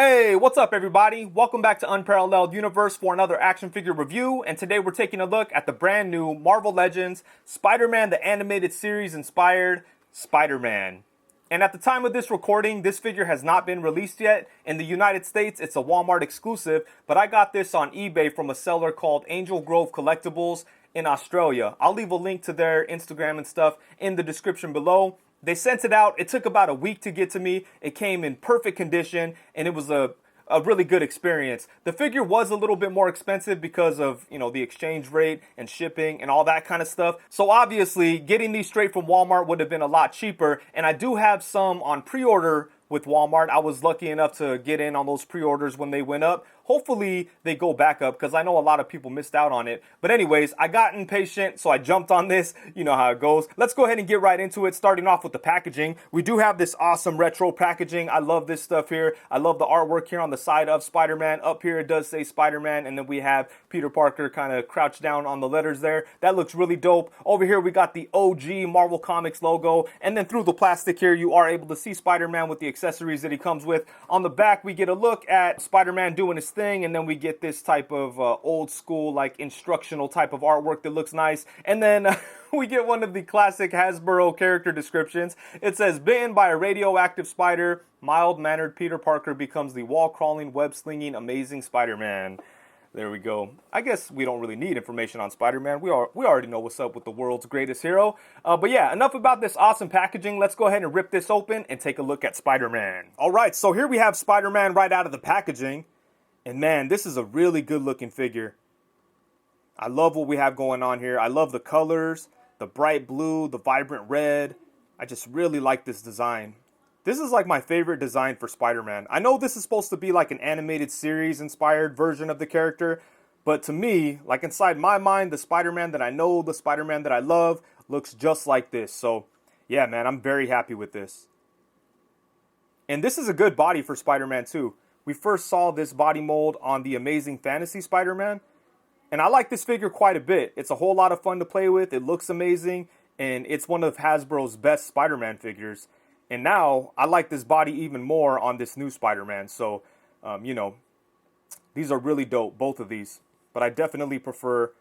Hey, what's up everybody? Welcome back to Unparalleled Universe for another action figure review, and today we're taking a look at the brand new Marvel Legends Spider-Man the Animated Series inspired Spider-Man. And at the time of this recording, this figure has not been released yet. In the United States, it's a Walmart exclusive, but I got this on eBay from a seller called Angel Grove Collectibles in Australia. I'll leave a link to their Instagram and stuff in the description below. They sent it out. It took about a week to get to me. It came in perfect condition, and it was a really good experience. The figure was a little bit more expensive because of, the exchange rate and shipping and all that kind of stuff. So obviously, getting these straight from Walmart would have been a lot cheaper, and I do have some on pre-order with Walmart. I was lucky enough to get in on those pre-orders when they went up. Hopefully they go back up because I know a lot of people missed out on it. But anyways, I got impatient, so I jumped on this. You know how it goes. Let's go ahead and get right into it, starting off with the packaging. We do have this awesome retro packaging. I love this stuff here. I love the artwork here on the side of Spider-Man. Up here it does say Spider-Man, and then we have Peter Parker kind of crouched down on the letters there. That looks really dope. Over here we got the OG Marvel Comics logo, and then through the plastic here you are able to see Spider-Man with the accessories that he comes with. On the back we get a look at Spider-Man doing his thing, and then we get this type of old school, like, instructional type of artwork that looks nice. And then we get one of the classic Hasbro character descriptions. It says, bitten by a radioactive spider, mild-mannered Peter Parker becomes the wall-crawling, web-slinging, amazing Spider-Man. There we go. I guess we don't really need information on Spider-Man. We already know what's up with the world's greatest hero. But yeah, enough about this awesome packaging. Let's go ahead and rip this open and take a look at Spider-Man. All right, so here we have Spider-Man right out of the packaging. And man, this is a really good looking figure. I love what we have going on here. I love the colors, the bright blue, the vibrant red. I just really like this design. This is like my favorite design for Spider-Man. I know this is supposed to be like an animated series inspired version of the character, but to me, like inside my mind, the Spider-Man that I know, the Spider-Man that I love, looks just like this. So yeah, man, I'm very happy with this. And this is a good body for Spider-Man too. We first saw this body mold on the Amazing Fantasy Spider-Man, and I like this figure quite a bit. It's a whole lot of fun to play with. It looks amazing, and it's one of Hasbro's best Spider-Man figures. And now, I like this body even more on this new Spider-Man. So, these are really dope, both of these. But I definitely prefer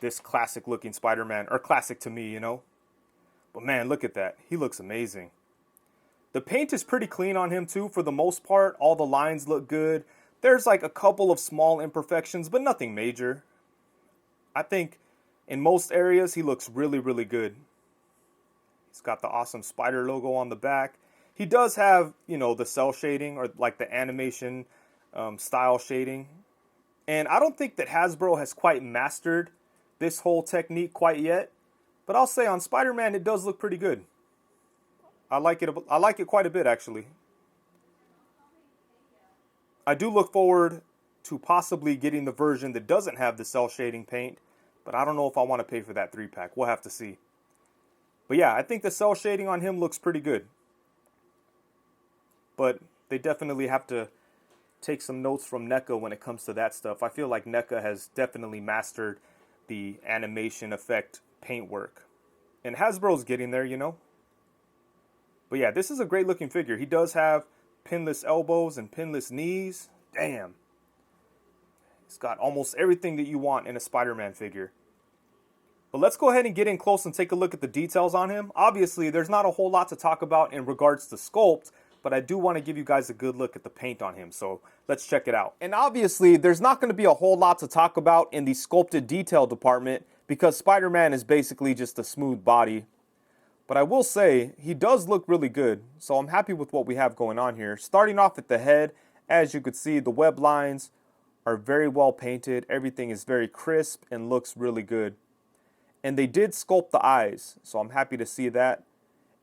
this classic-looking Spider-Man, or classic to me, But man, look at that. He looks amazing. The paint is pretty clean on him too, for the most part. All the lines look good. There's like a couple of small imperfections, but nothing major. I think in most areas he looks really, really good. He's got the awesome spider logo on the back. He does have, the cell shading, or like the animation style shading. And I don't think that Hasbro has quite mastered this whole technique quite yet. But I'll say on Spider-Man it does look pretty good. I like it quite a bit, actually. I do look forward to possibly getting the version that doesn't have the cell shading paint, but I don't know if I want to pay for that 3-pack. We'll have to see. But yeah, I think the cell shading on him looks pretty good. But they definitely have to take some notes from NECA when it comes to that stuff. I feel like NECA has definitely mastered the animation effect paint work. And Hasbro's getting there, But yeah, this is a great looking figure. He does have pinless elbows and pinless knees. Damn. He's got almost everything that you want in a Spider-Man figure. But let's go ahead and get in close and take a look at the details on him. Obviously, there's not a whole lot to talk about in regards to sculpt, but I do want to give you guys a good look at the paint on him. So let's check it out. And obviously, there's not going to be a whole lot to talk about in the sculpted detail department because Spider-Man is basically just a smooth body. But I will say, he does look really good, so I'm happy with what we have going on here. Starting off at the head, as you could see, the web lines are very well painted. Everything is very crisp and looks really good. And they did sculpt the eyes, so I'm happy to see that.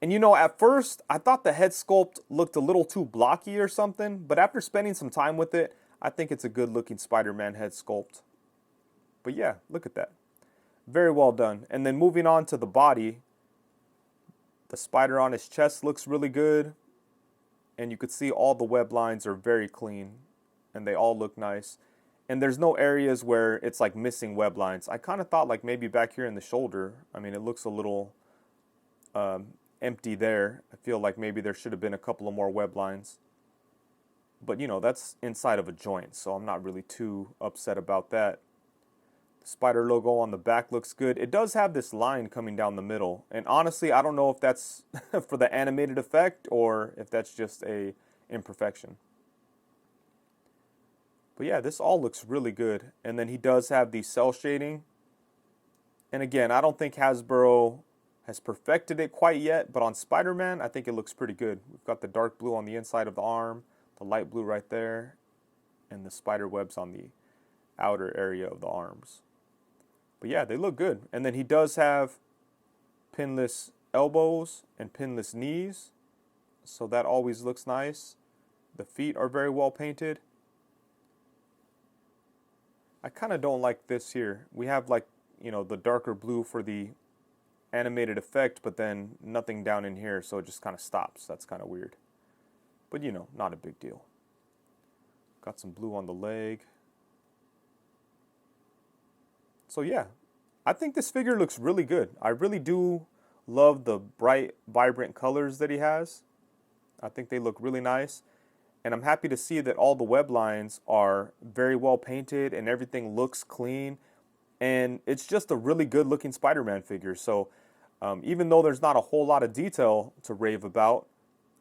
And at first, I thought the head sculpt looked a little too blocky or something, but after spending some time with it, I think it's a good looking Spider-Man head sculpt. But yeah, look at that. Very well done. And then moving on to the body, the spider on his chest looks really good. And you could see all the web lines are very clean. And they all look nice. And there's no areas where it's like missing web lines. I kind of thought like maybe back here in the shoulder. I mean, it looks a little empty there. I feel like maybe there should have been a couple of more web lines. But, you know, that's inside of a joint, so I'm not really too upset about that. The Spider logo on the back looks good. It does have this line coming down the middle. And honestly, I don't know if that's for the animated effect or if that's just a imperfection. But yeah, this all looks really good. And then he does have the cell shading. And again, I don't think Hasbro has perfected it quite yet, but on Spider-Man, I think it looks pretty good. We've got the dark blue on the inside of the arm, the light blue right there, and the spider webs on the outer area of the arms. But yeah, they look good. And then he does have pinless elbows and pinless knees, so that always looks nice. The feet are very well painted. I kind of don't like this here. We have, like, you know, the darker blue for the animated effect, but then nothing down in here, so it just kind of stops. That's kind of weird. But, you know, not a big deal. Got some blue on the leg. So yeah, I think this figure looks really good. I really do love the bright, vibrant colors that he has. I think they look really nice. And I'm happy to see that all the web lines are very well painted and everything looks clean. And it's just a really good looking Spider-Man figure. So even though there's not a whole lot of detail to rave about,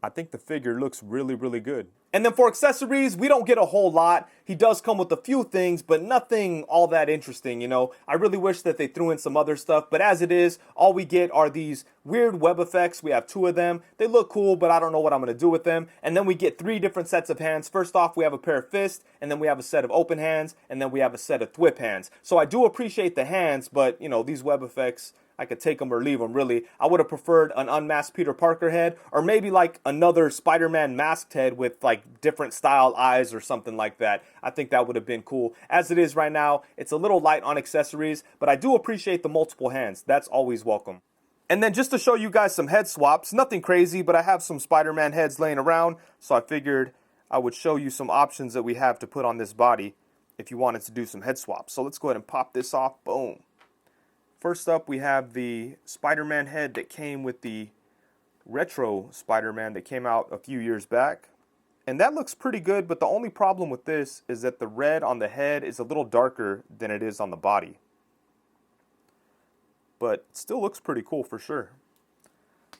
I think the figure looks really, really good. And then for accessories, we don't get a whole lot. He does come with a few things, but nothing all that interesting, you know. I really wish that they threw in some other stuff, but as it is, all we get are these weird web effects. We have 2 of them. They look cool, but I don't know what I'm going to do with them. And then we get 3 different sets of hands. First off, we have a pair of fists, and then we have a set of open hands, and then we have a set of thwip hands. So I do appreciate the hands, but, you know, these web effects, I could take them or leave them, really. I would have preferred an unmasked Peter Parker head, or maybe like another Spider-Man masked head with like different style eyes or something like that. I think that would have been cool. As it is right now, it's a little light on accessories, but I do appreciate the multiple hands. That's always welcome. And then just to show you guys some head swaps, nothing crazy, but I have some Spider-Man heads laying around, so I figured I would show you some options that we have to put on this body if you wanted to do some head swaps. So let's go ahead and pop this off. Boom. First up, we have the Spider-Man head that came with the retro Spider-Man that came out a few years back. And that looks pretty good, but the only problem with this is that the red on the head is a little darker than it is on the body. But it still looks pretty cool for sure.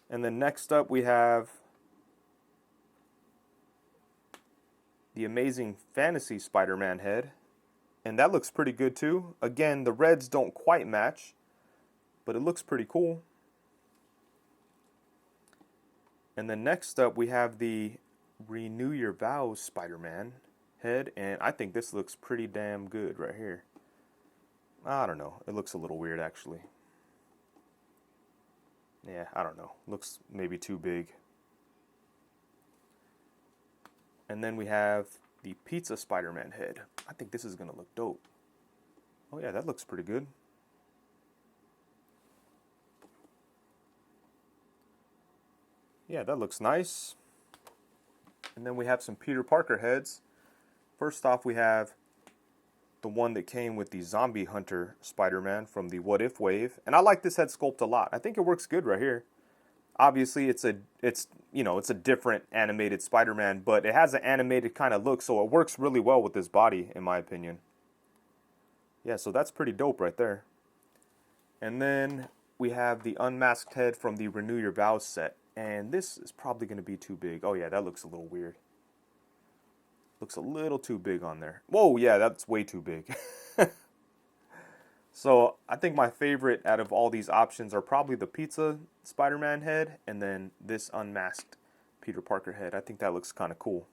And then next up, we have the Amazing Fantasy Spider-Man head. And that looks pretty good too. Again, the reds don't quite match, but it looks pretty cool. And then next up, we have the Renew Your Vows Spider-Man head, and I think this looks pretty damn good right here. I don't know. It looks a little weird, actually. Yeah, I don't know. Looks maybe too big. And then we have the Pizza Spider-Man head. I think this is going to look dope. Oh yeah, that looks pretty good. Yeah, that looks nice. And then we have some Peter Parker heads. First off, we have the one that came with the Zombie Hunter Spider-Man from the What If wave. And I like this head sculpt a lot. I think it works good right here. Obviously, it's a different animated Spider-Man, but it has an animated kind of look, so it works really well with this body, in my opinion. Yeah, so that's pretty dope right there. And then we have the unmasked head from the Renew Your Vows set. And this is probably going to be too big. Oh yeah, that looks a little weird. Looks a little too big on there. Whoa, yeah, that's way too big. So I think my favorite out of all these options are probably the Pizza Spider-Man head and then this unmasked Peter Parker head. I think that looks kind of cool.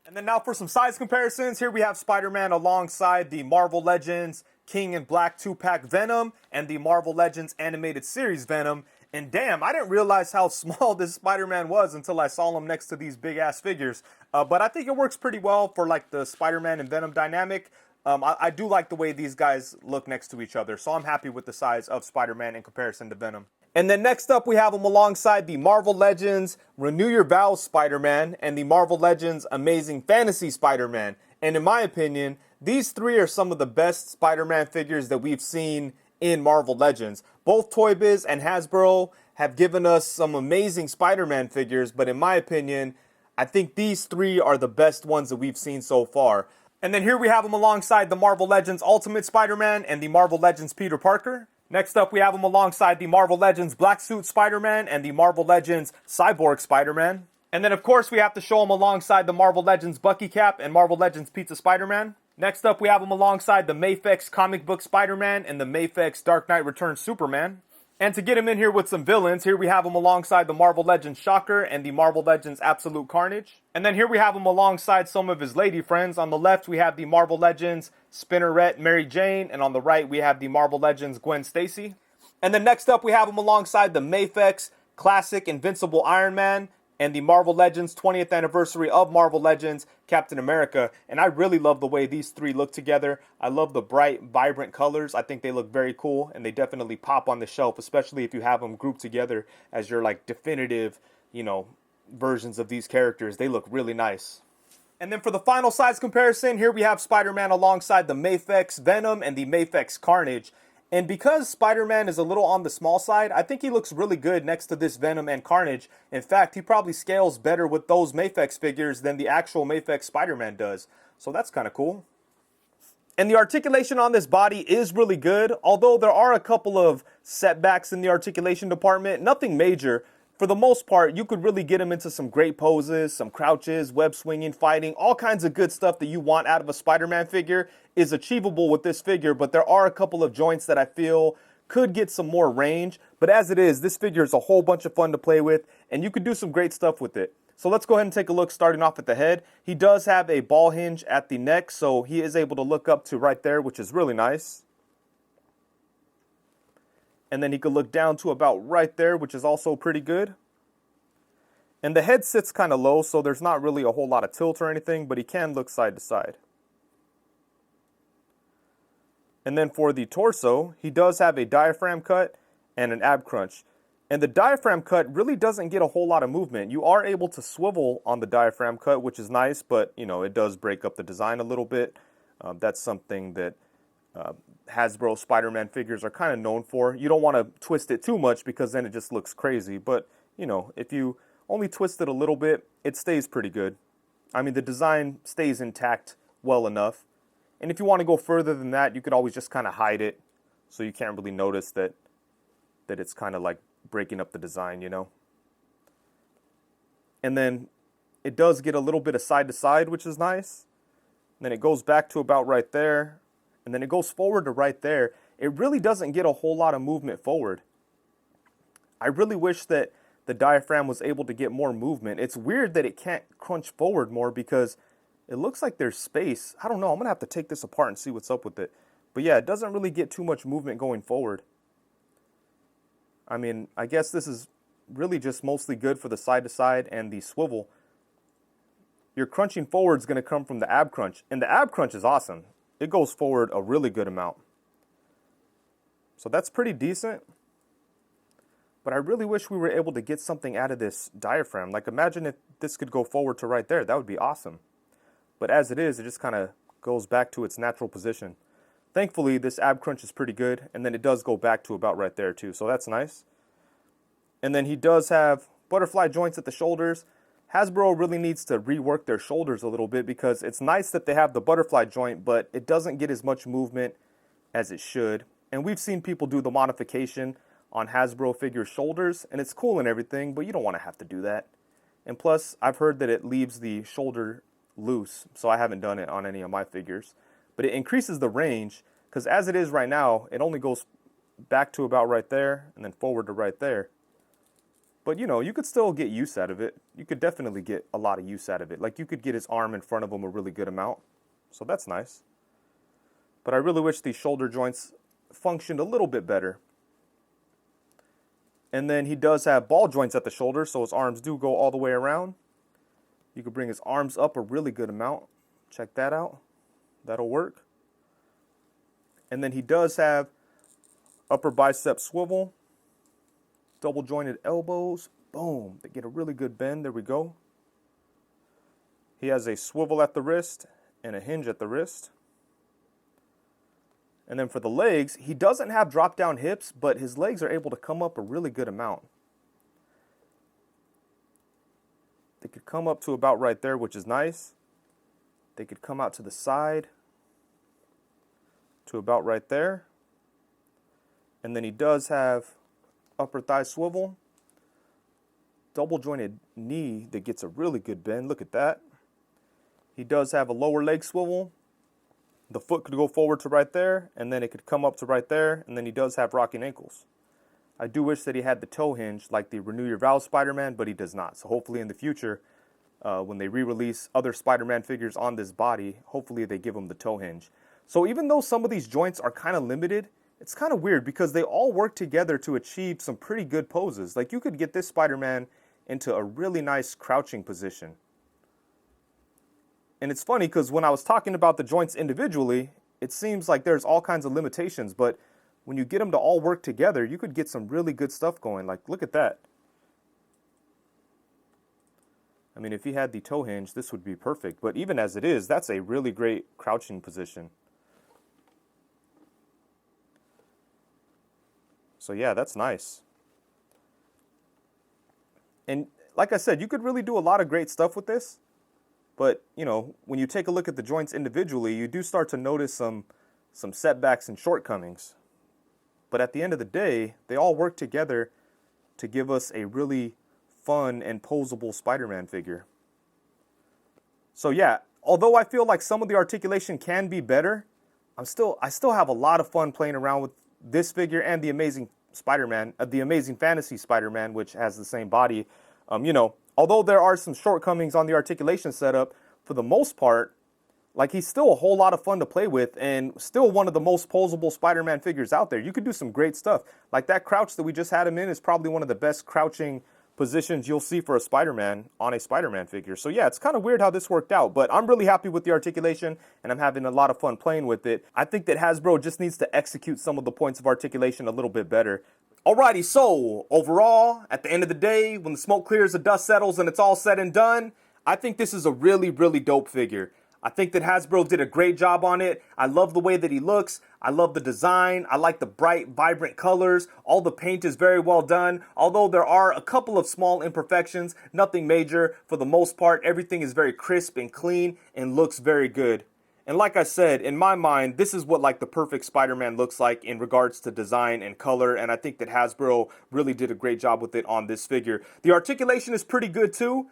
And then now for some size comparisons. Here we have Spider-Man alongside the Marvel Legends King in Black 2-pack Venom and the Marvel Legends Animated Series Venom. And damn, I didn't realize how small this Spider-Man was until I saw him next to these big-ass figures. But I think it works pretty well for like the Spider-Man and Venom dynamic. I do like the way these guys look next to each other, so I'm happy with the size of Spider-Man in comparison to Venom. And then next up, we have him alongside the Marvel Legends Renew Your Vows Spider-Man and the Marvel Legends Amazing Fantasy Spider-Man. And in my opinion, these three are some of the best Spider-Man figures that we've seen in Marvel Legends. Both Toy Biz and Hasbro have given us some amazing Spider-Man figures, but in my opinion, I think these three are the best ones that we've seen so far. And then here we have him alongside the Marvel Legends Ultimate Spider-Man and the Marvel Legends Peter Parker. Next up, we have him alongside the Marvel Legends Black Suit Spider-Man and the Marvel Legends Cyborg Spider-Man. And then, of course, we have to show him alongside the Marvel Legends Bucky Cap and Marvel Legends Pizza Spider-Man. Next up, we have him alongside the Mafex Comic Book Spider-Man and the Mafex Dark Knight Returns Superman. And to get him in here with some villains, here we have him alongside the Marvel Legends Shocker and the Marvel Legends Absolute Carnage. And then here we have him alongside some of his lady friends. On the left, we have the Marvel Legends Spinneret Mary Jane, and on the right, we have the Marvel Legends Gwen Stacy. And then next up, we have him alongside the Mafex Classic Invincible Iron Man and the Marvel Legends 20th Anniversary of Marvel Legends Captain America. And I really love the way these three look together. I love the bright, vibrant colors. I think they look very cool, and they definitely pop on the shelf, especially if you have them grouped together as your like definitive, versions of these characters. They look really nice. And then for the final size comparison, here we have Spider-Man alongside the Mafex Venom and the Mafex Carnage. And because Spider-Man is a little on the small side, I think he looks really good next to this Venom and Carnage. In fact, he probably scales better with those Mafex figures than the actual Mafex Spider-Man does. So that's kind of cool. And the articulation on this body is really good, although there are a couple of setbacks in the articulation department. Nothing major. For the most part, you could really get him into some great poses, some crouches, web swinging, fighting, all kinds of good stuff that you want out of a Spider-Man figure is achievable with this figure, but there are a couple of joints that I feel could get some more range. But as it is, this figure is a whole bunch of fun to play with, and you could do some great stuff with it. So let's go ahead and take a look starting off at the head. He does have a ball hinge at the neck, so he is able to look up to right there, which is really nice. And then he could look down to about right there, which is also pretty good. And the head sits kind of low, so there's not really a whole lot of tilt or anything, but he can look side to side. And then for the torso, he does have a diaphragm cut and an ab crunch. And the diaphragm cut really doesn't get a whole lot of movement. You are able to swivel on the diaphragm cut, which is nice, but it does break up the design a little bit. That's something that Hasbro Spider-Man figures are kind of known for. You don't want to twist it too much because then it just looks crazy. But, if you only twist it a little bit, it stays pretty good. I mean, the design stays intact well enough. And if you want to go further than that, you could always just kind of hide it so you can't really notice that it's kind of like breaking up the design, And then it does get a little bit of side to side, which is nice. And then it goes back to about right there. And then it goes forward to right there. It really doesn't get a whole lot of movement forward. I really wish that the diaphragm was able to get more movement. It's weird that it can't crunch forward more because it looks like there's space. I don't know. I'm going to have to take this apart and see what's up with it. But yeah, it doesn't really get too much movement going forward. I mean, I guess this is really just mostly good for the side to side and the swivel. Your crunching forward is going to come from the ab crunch. And the ab crunch is awesome. It goes forward a really good amount. So that's pretty decent. But I really wish we were able to get something out of this diaphragm. Like, imagine if this could go forward to right there. That would be awesome. But as it is, it just kind of goes back to its natural position. Thankfully, this ab crunch is pretty good. And then it does go back to about right there, too. So that's nice. And then he does have butterfly joints at the shoulders. Hasbro really needs to rework their shoulders a little bit because it's nice that they have the butterfly joint, but it doesn't get as much movement as it should. And we've seen people do the modification on Hasbro figure shoulders, and it's cool and everything, but you don't want to have to do that. And plus, I've heard that it leaves the shoulder loose, so I haven't done it on any of my figures. But it increases the range, because as it is right now, it only goes back to about right there, and then forward to right there. But, you could still get use out of it. You could definitely get a lot of use out of it. Like, you could get his arm in front of him a really good amount. So that's nice. But I really wish these shoulder joints functioned a little bit better. And then he does have ball joints at the shoulder, so his arms do go all the way around. You could bring his arms up a really good amount. Check that out. That'll work. And then he does have upper bicep swivel. Double jointed elbows. Boom. They get a really good bend. There we go. He has a swivel at the wrist and a hinge at the wrist. And then for the legs, he doesn't have drop down hips, but his legs are able to come up a really good amount. They could come up to about right there, which is nice. They could come out to the side to about right there. And then he does have upper thigh swivel. Double jointed knee that gets a really good bend. Look at that. He does have a lower leg swivel. The foot could go forward to right there, and then it could come up to right there, and then he does have rocking ankles. I do wish that he had the toe hinge like the Renew Your Vows Spider-Man, but he does not. So hopefully in the future, when they re-release other Spider-Man figures on this body, hopefully they give him the toe hinge. So even though some of these joints are kind of limited, it's kind of weird because they all work together to achieve some pretty good poses. Like you could get this Spider-Man into a really nice crouching position. And it's funny because when I was talking about the joints individually, it seems like there's all kinds of limitations, but when you get them to all work together, you could get some really good stuff going. Like, look at that. I mean, if he had the toe hinge, this would be perfect. But even as it is, that's a really great crouching position. So yeah, that's nice. And like I said, you could really do a lot of great stuff with this. But, you know, when you take a look at the joints individually, you do start to notice some setbacks and shortcomings. But at the end of the day, they all work together to give us a really fun and posable Spider-Man figure. So yeah, although I feel like some of the articulation can be better, I still have a lot of fun playing around with this figure and the Amazing Spider-Man, the Amazing Fantasy Spider-Man, which has the same body. You know, although there are some shortcomings on the articulation setup, for the most part, like he's still a whole lot of fun to play with and still one of the most posable Spider-Man figures out there. You could do some great stuff. Like that crouch that we just had him in is probably one of the best crouching positions you'll see for a Spider-Man on a Spider-Man figure. So yeah, it's kind of weird how this worked out, but I'm really happy with the articulation and I'm having a lot of fun playing with it. I think that Hasbro just needs to execute some of the points of articulation a little bit better. Alrighty, so overall, at the end of the day, when the smoke clears, the dust settles, and it's all said and done, I think this is a really, really dope figure. I think that Hasbro did a great job on it. I love the way that he looks. I love the design. I like the bright, vibrant colors. All the paint is very well done. Although there are a couple of small imperfections, nothing major. For the most part, everything is very crisp and clean and looks very good. And like I said, in my mind, this is what like the perfect Spider-Man looks like in regards to design and color. And I think that Hasbro really did a great job with it on this figure. The articulation is pretty good too.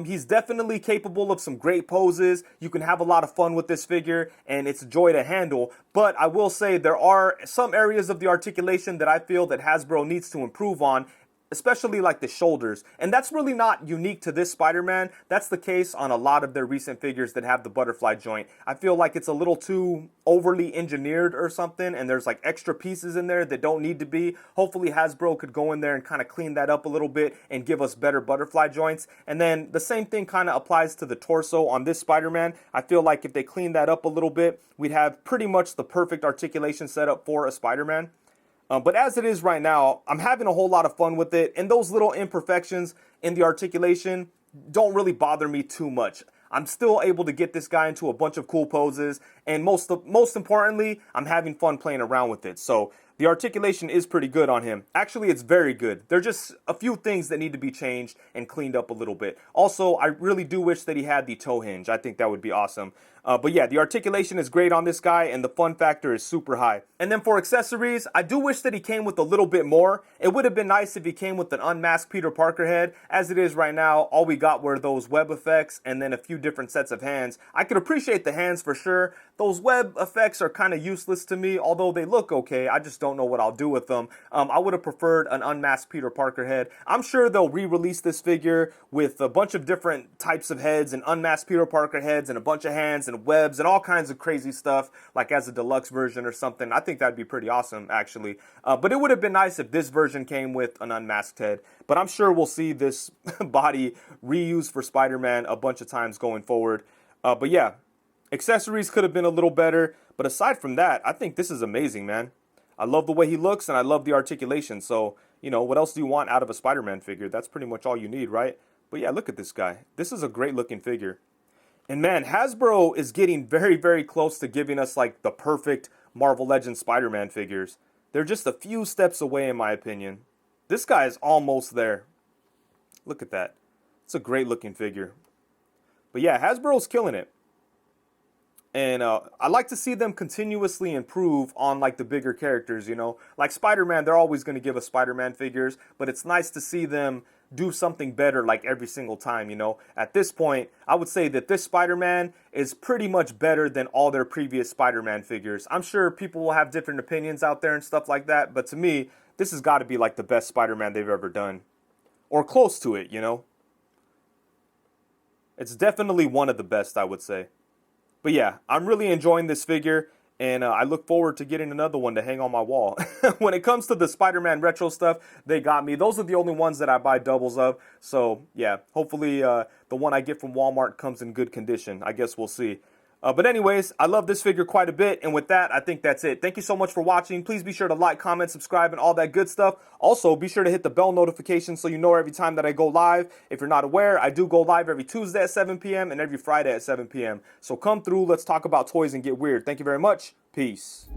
He's definitely capable of some great poses. You can have a lot of fun with this figure and it's a joy to handle. But I will say there are some areas of the articulation that I feel that Hasbro needs to improve on, especially like the shoulders. And that's really not unique to this Spider-Man. That's the case on a lot of their recent figures that have the butterfly joint. I feel like it's a little too overly engineered or something, and there's like extra pieces in there that don't need to be. Hopefully Hasbro could go in there and kind of clean that up a little bit and give us better butterfly joints. And then the same thing kind of applies to the torso on this Spider-Man. I feel like if they clean that up a little bit, we'd have pretty much the perfect articulation setup for a Spider-Man. But as it is right now, I'm having a whole lot of fun with it, and those little imperfections in the articulation don't really bother me too much. I'm still able to get this guy into a bunch of cool poses, and most importantly, I'm having fun playing around with it. So the articulation is pretty good on him. Actually, it's very good. There are just a few things that need to be changed and cleaned up a little bit. Also, I really do wish that he had the toe hinge. I think that would be awesome. But yeah, the articulation is great on this guy, and the fun factor is super high. And then for accessories, I do wish that he came with a little bit more. It would have been nice if he came with an unmasked Peter Parker head. As it is right now, all we got were those web effects and then a few different sets of hands. I could appreciate the hands for sure. Those web effects are kind of useless to me, although they look okay. I just don't know what I'll do with them. I would have preferred an unmasked Peter Parker head. I'm sure they'll re-release this figure with a bunch of different types of heads and unmasked Peter Parker heads and a bunch of hands and webs and all kinds of crazy stuff, like as a deluxe version or something. I think that'd be pretty awesome, actually. But it would have been nice if this version came with an unmasked head. But I'm sure we'll see this body reused for Spider-Man a bunch of times going forward. But yeah, accessories could have been a little better. But aside from that, I think this is amazing, man. I love the way he looks and I love the articulation. So, you know, what else do you want out of a Spider-Man figure? That's pretty much all you need, right? But yeah, look at this guy. This is a great looking figure. And man, Hasbro is getting very, very close to giving us like the perfect Marvel Legends Spider-Man figures. They're just a few steps away in my opinion. This guy is almost there. Look at that. It's a great looking figure. But yeah, Hasbro's killing it. And I like to see them continuously improve on like the bigger characters, you know. Like Spider-Man, they're always going to give us Spider-Man figures, but it's nice to see them do something better like every single time, you know. At this point, I would say that this Spider-Man is pretty much better than all their previous Spider-Man figures. I'm sure people will have different opinions out there and stuff like that, but to me, this has got to be like the best Spider-Man they've ever done. Or close to it, you know. It's definitely one of the best, I would say. But yeah, I'm really enjoying this figure, and I look forward to getting another one to hang on my wall. When it comes to the Spider-Man retro stuff, they got me. Those are the only ones that I buy doubles of. So yeah, hopefully the one I get from Walmart comes in good condition. I guess we'll see. But anyways, I love this figure quite a bit, and with that, I think that's it. Thank you so much for watching. Please be sure to like, comment, subscribe, and all that good stuff. Also, be sure to hit the bell notification so you know every time that I go live. If you're not aware, I do go live every Tuesday at 7 p.m. and every Friday at 7 p.m. So come through, let's talk about toys and get weird. Thank you very much. Peace.